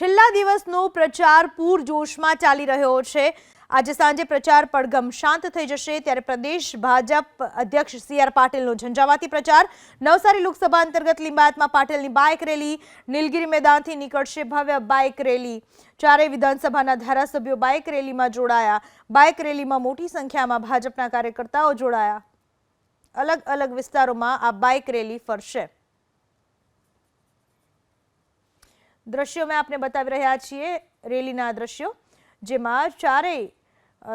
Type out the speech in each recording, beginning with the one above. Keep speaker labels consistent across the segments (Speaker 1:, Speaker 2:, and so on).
Speaker 1: છેલ્લા દિવસનો પ્રચાર પૂરજોશમાં ચાલી રહ્યો છે। આજે સાંજે પ્રચાર પડઘમ શાંત થઈ જશે ત્યારે પ્રદેશ ભાજપ અધ્યક્ષ સી.આર. પાટીલનો ઝંઝાવાતી પ્રચાર। નવસારી લોકસભા અંતર્ગત લિંબાયતમાં પાટીલની બાઇક રેલી, નીલગિરી મેદાનથી નીકળશે ભવ્ય બાઇક રેલી। ચારેય વિધાનસભાના ધારાસભ્યો બાઇક રેલીમાં જોડાયા। બાઇક રેલીમાં મોટી સંખ્યામાં ભાજપના કાર્યકર્તાઓ જોડાયા। અલગ અલગ વિસ્તારોમાં આ બાઇક રેલી ફરશે। દ્રશ્યો में आपने बतावी रह्या छीए रेलीना दृश्यो जेमां चारेय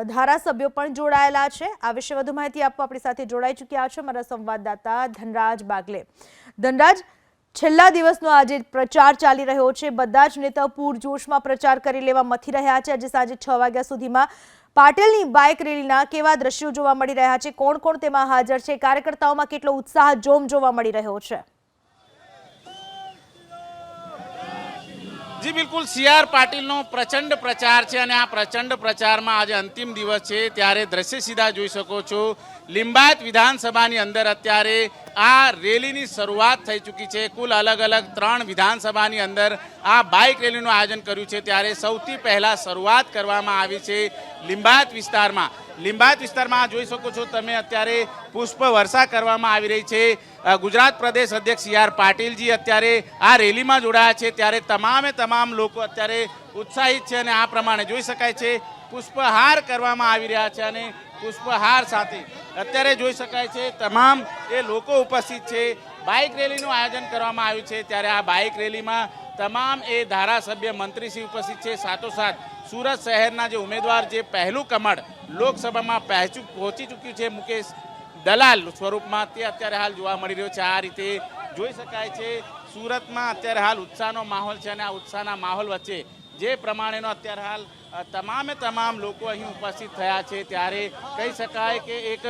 Speaker 1: धारासभ्यो पण जोड़ायेला छे। आ विषे वधु माहिती आपवा आपणी साथे जोड़ाई चूक्या छे मारा संवाददाता धनराज बागले। धनराज, छेल्ला दिवसनो आजे प्रचार चाली रह्यो छे, बधा ज नेताओ पूरजोशमां प्रचार करी लेवा मथी रह्या छे। आजे सांजे 6 वाग्या सुधीमां पाटीलनी बाइक रेलीना केवा दृश्यो जोवा मळी रह्या छे, कोण कोण तेमां हाजर छे, कार्यकर्ताओमां केटलो उत्साह जोम जोवा मळी रह्यो छे?
Speaker 2: जी बिल्कुल, सी.आर. पाटीलનો પ્રચંડ પ્રચાર છે અને આ પ્રચંડ પ્રચારમાં આજે અંતિમ દિવસ છે ત્યારે દ્રશ્ય સીધા જોઈ શકો છો। લિંબાયત વિધાનસભાની અંદર અત્યારે આ રેલીની શરૂઆત થઈ ચૂકી છે। કુલ અલગ અલગ 3 વિધાનસભાની અંદર આ બાઇક રેલીનું આયોજન કર્યું છે ત્યારે સૌથી પહેલા શરૂઆત કરવામાં આવી છે લિંબાયત વિસ્તારમાં। લિંબાયત વિસ્તારમાં જોઈ શકો છો તમે અત્યારે પુષ્પ વર્ષા કરવામાં આવી રહી છે। ગુજરાત પ્રદેશ અધ્યક્ષ સી.આર. પાટીલજી અત્યારે આ રેલીમાં જોડાયા છે ત્યારે તમામે તમામ લોકો અત્યારે ઉત્સાહિત છે અને આ પ્રમાણે જોઈ શકાય છે પુષ્પહાર કરવામાં આવી રહ્યા છે અને પુષ્પહાર સાથે અત્યારે જોઈ શકાય છે તમામ એ લોકો ઉપસ્થિત છે। બાઇક રેલીનું આયોજન કરવામાં આવ્યું છે ત્યારે આ બાઇક રેલીમાં તમામ એ ધારાસભ્ય મંત્રીશ્રી ઉપસ્થિત છે। સાથોસાથ સુરત શહેરના જે ઉમેદવાર જે પહેલું કમળ લોકસભામાં પહોંચી ચૂક્યું છે મુકેશ દલાલ સ્વરૂપમાં તે અત્યારે હાલ જોવા મળી રહ્યો છે। આ રીતે જોઈ શકાય છે સુરતમાં અત્યારે હાલ ઉત્સાહનો માહોલ છે અને આ ઉત્સાહના માહોલ વચ્ચે જે પ્રમાણેનો અત્યારે હાલ તમામે તમામ લોકો અહીં ઉપસ્થિત થયા છે ત્યારે કહી શકાય કે એક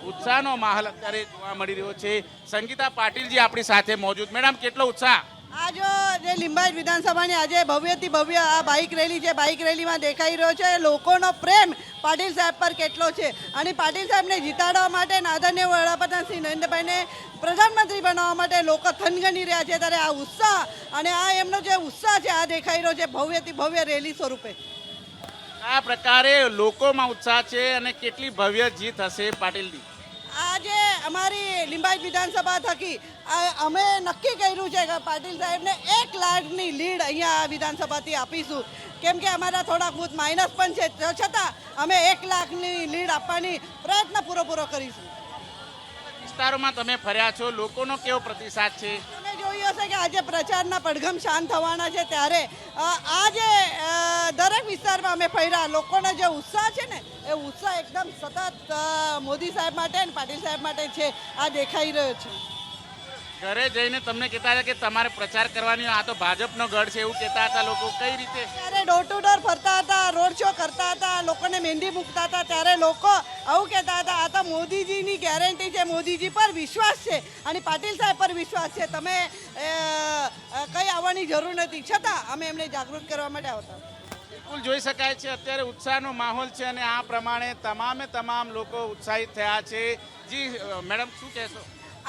Speaker 2: ઉત્સાહનો માહોલ અત્યારે જોવા મળી રહ્યો છે। સંગીતા પાટીલજી આપણી સાથે મોજૂદ। મેડમ, કેટલો ઉત્સાહ?
Speaker 3: आज जे लिंबायत विधानसभाની આજે ભવ્યથી ભવ્ય આ બાઇક રેલી છે। બાઇક રેલીમાં દેખાઈ રહ્યો છે લોકોનો પ્રેમ પાટીલ સાહેબ પર કેટલો છે અને પાટીલ સાહેબને જીતાડવા માટે આદરણીય વડાપ્રધાન શ્રી નરેન્દ્રભાઈને પ્રધાનમંત્રી બનાવવા માટે લોકો થનગની રહ્યા છે ત્યારે આ ઉત્સાહ અને આ એમનો જે ઉત્સાહ છે આ દેખાઈ રહ્યો છે ભવ્યથી ભવ્ય રેલી સ્વરૂપે।
Speaker 2: આ પ્રકારે લોકોમાં ઉત્સાહ છે અને કેટલી ભવ્ય જીત હશે પાટીલની?
Speaker 3: આજે અમારી લિંબાયત વિધાનસભા થકી અમે નક્કી કર્યું છે કે પાટીલ સાહેબને 1 લાખની લીડ અહીંયા વિધાનસભાથી આપીશું કેમ કે અમારા થોડાક બૂથ માઇનસ પણ છે છતાં અમે 1 લાખની લીડ આપવાની પ્રયત્ન પૂરો કરીશું।
Speaker 2: વિસ્તારોમાં તમે ફર્યા છો, લોકોનો કેવો પ્રતિસાદ છે?
Speaker 3: તમે જોયું હશે કે આજે પ્રચારના પડઘમ શાંત થવાના છે ત્યારે આજે દરેક વિસ્તારમાં અમે ફર્યા લોકોનો જે ઉત્સાહ છે ને એ ઉત્સાહ એકદમ સતત મોદી સાહેબ માટે અને પાટીલ સાહેબ માટે છે આ દેખાઈ રહ્યો છે।
Speaker 2: ઘરે જઈને તમને કહેતા હતા કે તમારે પ્રચાર કરવાની આ તો ભાજપનો ગઢ છે એવું કહેતા હતા લોકો, કઈ રીતે?
Speaker 3: ત્યારે ડોર ટુ ડોર ફરતા હતા, રોડ શો કરતા હતા, લોકોને મહેંદી મૂકતા હતા ત્યારે લોકો આવું કહેતા હતા આ તો મોદીજીની ગેરંટી છે, મોદીજી પર વિશ્વાસ છે અને પાટીલ સાહેબ પર વિશ્વાસ છે, તમે કંઈ આવવાની જરૂર નથી છતાં અમે એમને જાગૃત કરવા માટે આવતા।
Speaker 2: બિલકુલ જોઈ શકાય છે અત્યારે ઉત્સાહનો માહોલ છે અને આ પ્રમાણે તમામે તમામ લોકો ઉત્સાહિત થયા છે। જી મેડમ, શું કહેશો?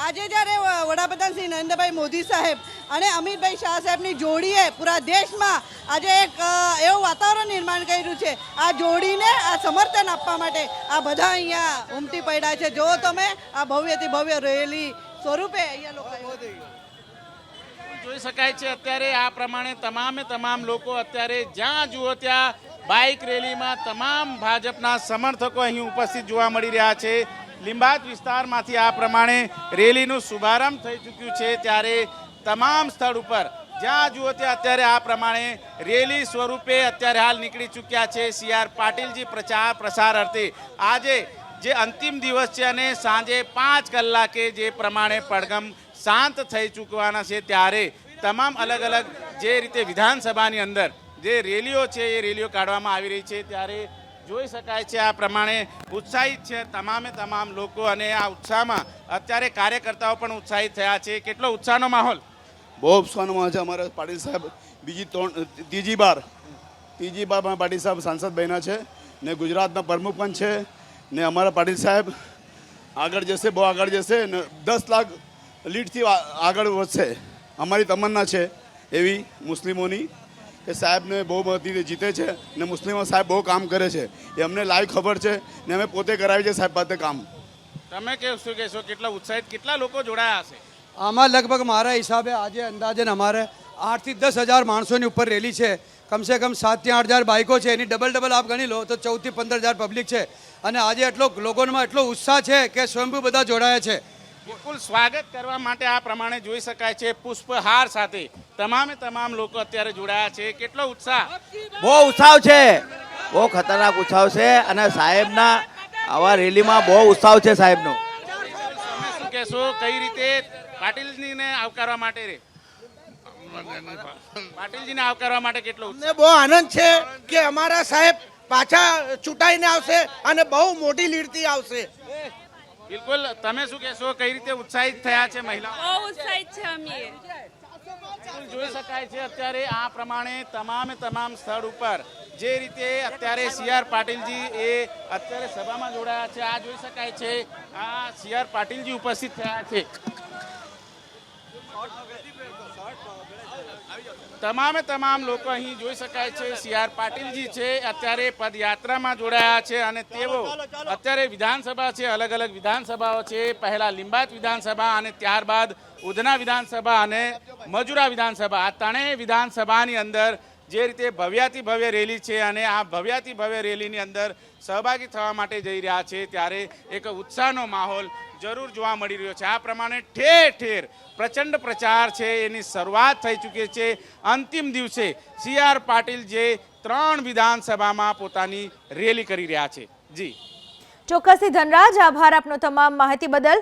Speaker 3: આજે જ્યારે વડાપ્રધાન શ્રી નરેન્દ્રભાઈ મોદી સાહેબ અને અમિતભાઈ શાહ સાહેબની જોડીએ પૂરા દેશમાં આજે એક એવું વાતાવરણ નિર્માણ કર્યું છે આ જોડીને આ સમર્થન આપવા માટે આ બધા અહીંયા ઉમટી પડ્યા છે। જો તમે આ ભવ્યથી ભવ્ય રેલી સ્વરૂપે અહીંયા લોકો
Speaker 2: જોઈ શકાય છે અત્યારે આ પ્રમાણે તમામે તમામ લોકો અત્યારે જ્યાં જુઓ ત્યાં બાઇક રેલીમાં તમામ ભાજપના સમર્થકો અહીં ઉપસ્થિત જોવા મળી રહ્યા છે। લિંબાયત વિસ્તારમાંથી આ પ્રમાણે રેલીનું શુભારંભ થઈ ચૂક્યું છે ત્યારે તમામ સ્થળ ઉપર જ્યાં જુઓ ત્યાં અત્યારે આ પ્રમાણે રેલી સ્વરૂપે અત્યારે હાલ નીકળી ચૂક્યા છે સી.આર. પાટીલજી પ્રચાર પ્રસાર અર્થે। આજે જે અંતિમ દિવસ છે અને સાંજે 5 કલાકે જે પ્રમાણે પડઘમ શાંત થઈ ચૂકવાના છે ત્યારે તમામ અલગ અલગ જે રીતે વિધાનસભાની અંદર જે રેલીઓ છે એ રેલીઓ કાઢવામાં આવી રહી છે ત્યારે જોઈ શકાય છે આ પ્રમાણે ઉત્સાહિત છે તમામે તમામ લોકો અને આ ઉત્સાહમાં અત્યારે કાર્યકર્તાઓ પણ ઉત્સાહિત થયા છે। કેટલો ઉત્સાહનો માહોલ?
Speaker 4: બહુ ઉત્સાહનો માહોલ છે। અમારા પાટીલ સાહેબ ત્રીજી બાર પાટીલ સાહેબ સાંસદ બન્યા છે ને ગુજરાતના પ્રમુખ પણ છે ને અમારા પાટીલ સાહેબ આગળ જશે, બહુ આગળ જશે ને 10 લાખ લીડથી આગળ વધશે અમારી તમન્ના છે એવી મુસ્લિમોની કે સાહેબને બહુ મતીથી જીતે છે ને મુસ્લિમો સાહેબ બહુ કામ કરે છે એ અમને લાઈવ ખબર છે ને અમે પોતે કરાવી છે સાહેબ પાસે કામ.
Speaker 2: તમે શું કહેશો, કેટલા ઉત્સાહિત કેટલા લોકો જોડાયા હશે?
Speaker 5: આમાં લગભગ મારા હિસાબે આજે અંદાજન અમારે 8 થી 10,000 માણસોની ઉપર રેલી છે. કમસે કમ 7 થી 8,000 બાઇકો છે, એની ડબલ આપ ગણી લો તો 14 થી 15,000 પબ્લિક છે. અને આજે લોકોમાં એટલો ઉત્સાહ છે કે સ્વયંભૂ બધા જોડાયા છે.
Speaker 2: બિલકુલ સ્વાગત કરવા માટે આ પ્રમાણે જોઈ શકાય છે પુષ્પહાર સાથે તમામ લોકો અત્યારે જોડાયા છે. કેટલો ઉત્સાહ!
Speaker 6: બહુ ઉત્સાહ છે, બહુ ખતરનાક ઉત્સાહ છે અને સાહેબના આવા રેલીમાં બહુ ઉત્સાહ છે સાહેબનો.
Speaker 2: તમે શું કહેશો, કઈ રીતે પાટીલજીને આવકારવા માટે કેટલો ઉત્સાહ?
Speaker 7: અમને બહુ આનંદ છે કે અમારા સાહેબ પાછા ચૂંટાઈને આવશે અને બહુ મોટી લીડથી આવશે.
Speaker 2: બિલકુલ, તમે શું કહેશો, કઈ રીતે ઉત્સાહિત થયા છે મહિલાઓ?
Speaker 8: બહુ ઉત્સાહિત છે અમે.
Speaker 2: બિલકુલ જોઈ શકાય છે અત્યારે આ પ્રમાણે તમામ સ્થળ ઉપર જે રીતે અત્યારે CR પાટીલજી એ અત્યારે સભામાં જોડાયા છે. આ જોઈ શકાય છે, આ CR પાટીલજી ઉપસ્થિત થયા છે. તમામ લોકો અહીં જોઈ શકાય છે. CR પાટીલજી છે અત્યારે પદયાત્રામાં જોડાયા છે અને તેઓ અત્યારે વિધાનસભા છે, અલગ વિધાનસભાઓ છે. પહેલા લિંબાયત વિધાનસભા અને ત્યારબાદ ઉધના વિધાનસભા અને મજુરા વિધાનસભા, આ ત્રણેય વિધાનસભાની અંદર જે રીતે ભવ્યાતિ ભવ્ય રેલી છે અને આ ભવ્યાતિ ભવ્ય રેલીની અંદર સહભાગી થવા માટે જઈ રહ્યા છે, ત્યારે એક ઉત્સાહનો માહોલ જરૂર જોવા મળી રહ્યો છે. આ પ્રમાણે ઠેર પ્રચંડ પ્રચાર છે એની શરૂઆત થઈ ચૂકી છે. અંતિમ દિવસે CR પાટીલ જે 3 વિધાનસભામાં પોતાની રેલી કરી રહ્યા છે. જી
Speaker 1: ચોક્કસથી ધનરાજ, આભાર આપનો તમામ માહિતી બદલ.